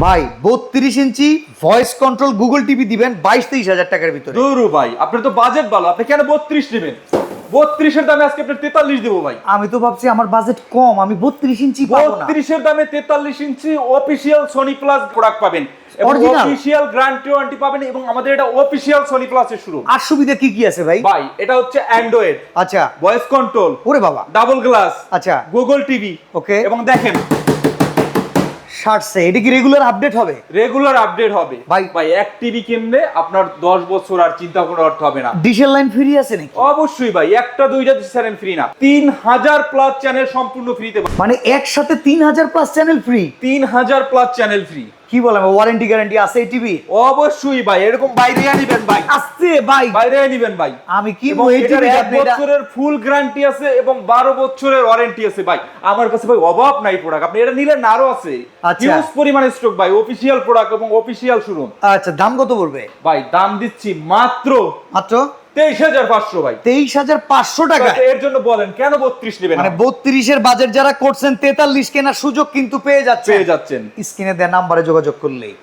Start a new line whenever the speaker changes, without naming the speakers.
ভাই 32 inch voice control Google TV দিবেন 22-23 হাজার টাকার ভিতরে।
দৌড়ু ভাই, আপনার তো বাজেট ভালো, আপনি কেন 32 নেবেন? 32 এর দামে আজকে আপনার 43 দেবো ভাই।
আমি তো ভাবছি আমার বাজেট কম, আমি 32 ইঞ্চি পাবো না।
32 এর দামে 43 ইঞ্চি অফিশিয়াল সোনি প্লাস প্রোডাক্ট পাবেন এবং
Original?
অফিশিয়াল গ্যারান্টি ওয়ারেন্টি পাবেন এবং আমাদের এটা অফিশিয়াল সোনি প্লাসের শুরু।
আর সুবিধা কি কি আছে ভাই?
ভাই এটা হচ্ছে অ্যান্ড্রয়েড,
আচ্ছা,
ভয়েস কন্ট্রোল,
ওরে বাবা,
ডাবল গ্লাস,
আচ্ছা,
গুগল টিভি।
ওকে।
এবং দেখেন
শার্টসে এটা কি রেগুলার আপডেট হবে?
রেগুলার আপডেট হবে
ভাই।
ভাই। এক টিভি কিনলে আপনার 10 বছর আর চিন্তা করার অর্থ হবে না।
ডিশের লাইন ফ্রি আছে নাকি?
অবশ্যই ভাই, একটা দুইটা চ্যানেল ফ্রি না, 3000 প্লাস চ্যানেল সম্পূর্ণ ফ্রিতে।
মানে একসাথে 3000 plus channel free?
3000 plus channel free.
কি বলেন, ওয়ারেন্টি গ্যারান্টি আছে এই টিভি?
অবশ্যই ভাই, এরকম বাইরে নিবেন ভাই,
আসছে ভাই,
বাইরে নিবেন ভাই।
আমি কি
এবং
এই
এটার
টিভি
1 বছরের ফুল গ্যারান্টি আছে এবং 12 বছরের ওয়ারেন্টি আছে ভাই। আমার কাছে ভাই অভাব নাই প্রোডাক্ট, আপনি এটা নিলেন না আরো আছে
আচ্ছা।
হিউজ পরিমাণে স্টক ভাই, অফিশিয়াল প্রোডাক্ট এবং অফিশিয়াল শোরুম।
আচ্ছা, দাম কত পড়বে
ভাই দাম দিচ্ছি মাত্র
মাত্র
23500 ভাই।
23500 টাকা?
এর জন্য বলেন কেন 32 নেবেন?
মানে 32 এর বাজেট যারা করছেন 43 কেনার সুযোগ কিন্তু পেয়ে
পেয়ে যাচ্ছেন।
স্ক্রিনে দেওয়া নাম্বারে যোগাযোগ করলেই।